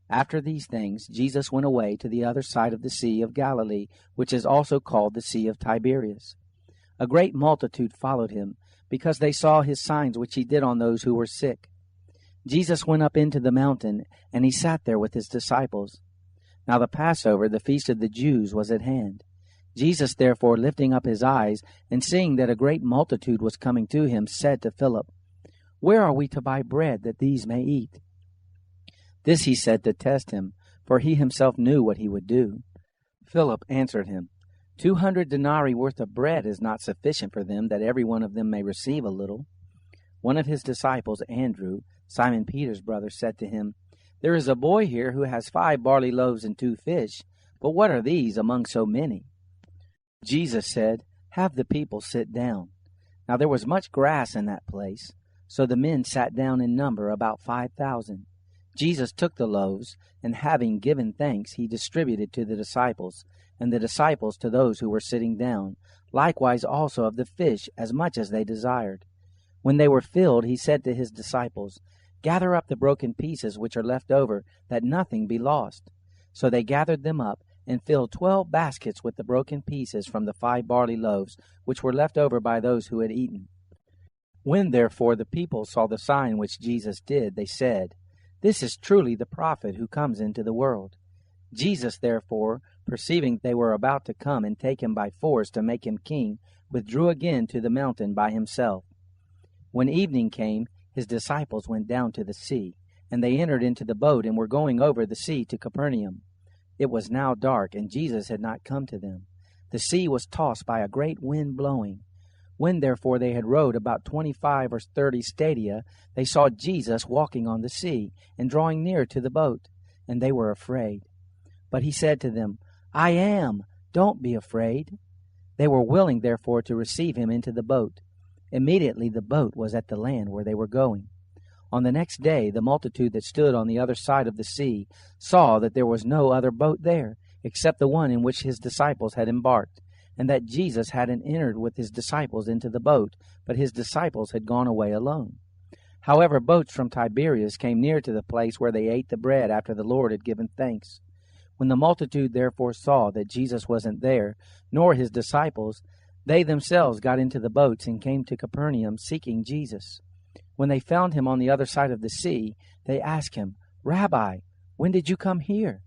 After these things, Jesus went away to the other side of the Sea of Galilee, which is also called the Sea of Tiberias. A great multitude followed him, because they saw his signs which he did on those who were sick. Jesus went up into the mountain, and he sat there with his disciples. Now the Passover, the feast of the Jews, was at hand. Jesus therefore, lifting up his eyes, and seeing that a great multitude was coming to him, said to Philip, "Where are we to buy bread that these may eat?" This he said to test him, for he himself knew what he would do. Philip answered him, 200 denarii worth of bread is not sufficient for them, that every one of them may receive a little. One of his disciples, Andrew, Simon Peter's brother, said to him, "There is a boy here who has 5 barley loaves and 2 fish, but what are these among so many?" Jesus said, "Have the people sit down." Now there was much grass in that place, so the men sat down in number about 5,000. Jesus took the loaves, and having given thanks, he distributed to the disciples, and the disciples to those who were sitting down, likewise also of the fish, as much as they desired. When they were filled, he said to his disciples, "Gather up the broken pieces which are left over, that nothing be lost." So they gathered them up, and filled 12 baskets with the broken pieces from the 5 barley loaves, which were left over by those who had eaten. When therefore the people saw the sign which Jesus did, they said, "This is truly the prophet who comes into the world." Jesus therefore, perceiving they were about to come and take him by force to make him king, withdrew again to the mountain by himself. When evening came, his disciples went down to the sea, and they entered into the boat and were going over the sea to Capernaum. It was now dark, and Jesus had not come to them. The sea was tossed by a great wind blowing. When therefore they had rowed about 25 or 30 stadia, they saw Jesus walking on the sea, and drawing near to the boat, and they were afraid. But he said to them, "I am, don't be afraid." They were willing therefore to receive him into the boat. Immediately the boat was at the land where they were going. On the next day the multitude that stood on the other side of the sea saw that there was no other boat there, except the one in which his disciples had embarked, and that Jesus hadn't entered with his disciples into the boat, but his disciples had gone away alone. However, boats from Tiberias came near to the place where they ate the bread after the Lord had given thanks. When the multitude therefore saw that Jesus wasn't there, nor his disciples, they themselves got into the boats and came to Capernaum seeking Jesus. When they found him on the other side of the sea, they asked him, "Rabbi, when did you come here?"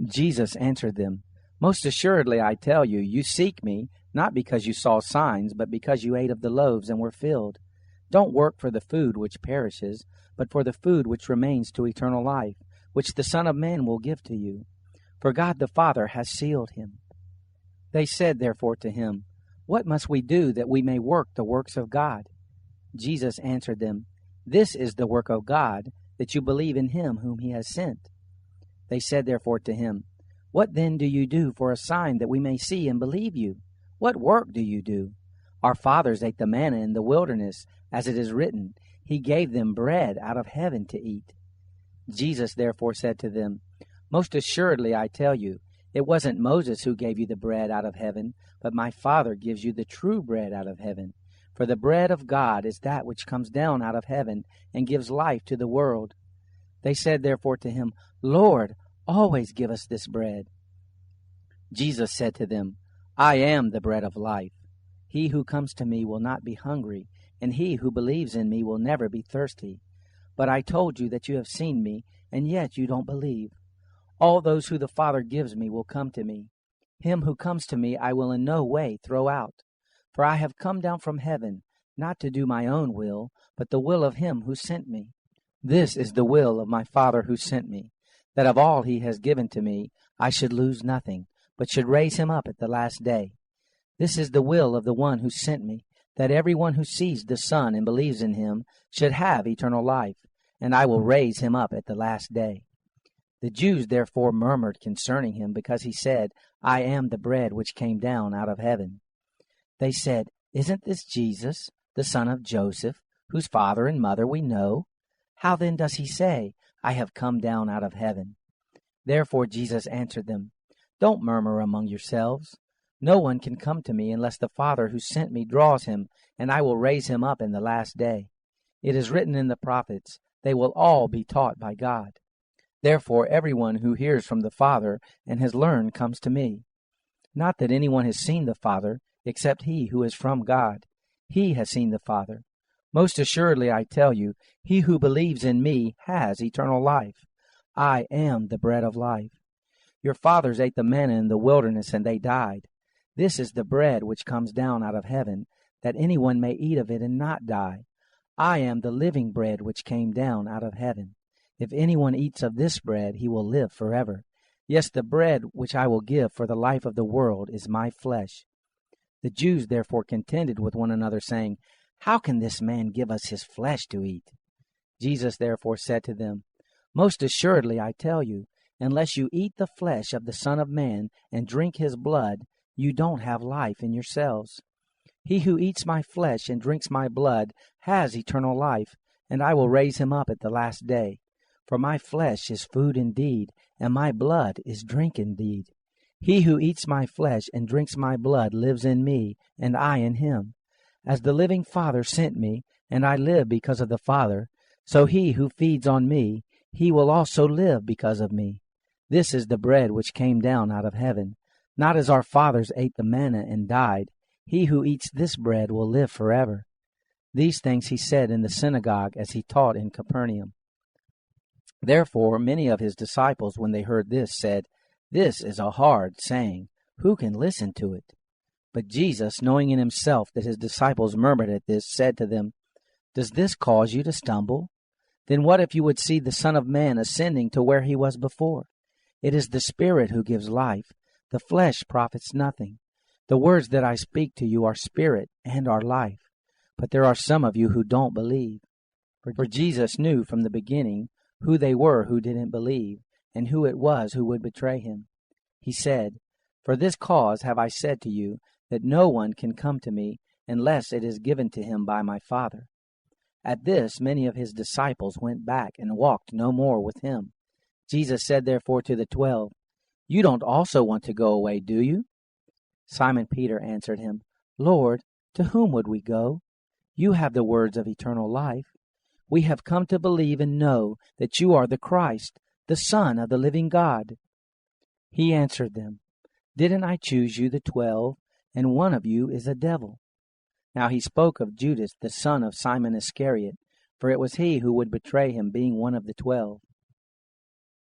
Jesus answered them, "Most assuredly I tell you, you seek me, not because you saw signs, but because you ate of the loaves and were filled. Don't work for the food which perishes, but for the food which remains to eternal life, which the Son of Man will give to you. For God the Father has sealed him." They said therefore to him, "What must we do that we may work the works of God?" Jesus answered them, "This is the work of God, that you believe in him whom he has sent." They said therefore to him, "What then do you do for a sign that we may see and believe you? What work do you do? Our fathers ate the manna in the wilderness, as it is written, He gave them bread out of heaven to eat." Jesus therefore said to them, "Most assuredly I tell you, it wasn't Moses who gave you the bread out of heaven, but my Father gives you the true bread out of heaven. For the bread of God is that which comes down out of heaven and gives life to the world." They said therefore to him, "Lord, always give us this bread." Jesus said to them, "I am the bread of life. He who comes to me will not be hungry, and he who believes in me will never be thirsty. But I told you that you have seen me, and yet you don't believe. All those who the Father gives me will come to me. Him who comes to me I will in no way throw out. For I have come down from heaven, not to do my own will, but the will of him who sent me. This is the will of my Father who sent me, that of all he has given to me I should lose nothing, but should raise him up at the last day. This is the will of the one who sent me, that every one who sees the Son and believes in him should have eternal life, and I will raise him up at the last day." The Jews therefore murmured concerning him, because he said, "I am the bread which came down out of heaven." They said, "Isn't this Jesus, the son of Joseph, whose father and mother we know? How then does he say, 'I have come down out of heaven'?" Therefore Jesus answered them, "Don't murmur among yourselves. No one can come to me unless the Father who sent me draws him, and I will raise him up in the last day. It is written in the prophets, they will all be taught by God." Therefore everyone who hears from the Father and has learned comes to me. Not that anyone has seen the Father, except he who is from God. He has seen the Father. Most assuredly I tell you, he who believes in me has eternal life. I am the bread of life. Your fathers ate the manna in the wilderness, and they died. This is the bread which comes down out of heaven, that anyone may eat of it and not die. I am the living bread which came down out of heaven. If anyone eats of this bread, he will live forever. Yes, the bread which I will give for the life of the world is my flesh. The Jews therefore contended with one another, saying, How can this man give us his flesh to eat? Jesus therefore said to them, Most assuredly I tell you, unless you eat the flesh of the Son of Man and drink his blood, you don't have life in yourselves. He who eats my flesh and drinks my blood has eternal life, and I will raise him up at the last day. For my flesh is food indeed, and my blood is drink indeed. He who eats my flesh and drinks my blood lives in me, and I in him. As the living Father sent me, and I live because of the Father, so he who feeds on me, he will also live because of me. This is the bread which came down out of heaven, not as our fathers ate the manna and died. He who eats this bread will live forever. These things he said in the synagogue as he taught in Capernaum. Therefore many of his disciples, when they heard this, said, This is a hard saying. Who can listen to it? But Jesus, knowing in himself that his disciples murmured at this, said to them, Does this cause you to stumble? Then what if you would see the Son of Man ascending to where he was before? It is the Spirit who gives life. The flesh profits nothing. The words that I speak to you are spirit and are life. But there are some of you who don't believe. For Jesus knew from the beginning who they were who didn't believe, and who it was who would betray him. He said, For this cause have I said to you, that no one can come to me unless it is given to him by my Father. At this many of his disciples went back and walked no more with him. Jesus said therefore to the 12, You don't also want to go away, do you? Simon Peter answered him, Lord, to whom would we go? You have the words of eternal life. We have come to believe and know that you are the Christ, the Son of the living God. He answered them, Didn't I choose you, the 12, and one of you is a devil? Now he spoke of Judas, the son of Simon Iscariot, for it was he who would betray him, being one of the 12.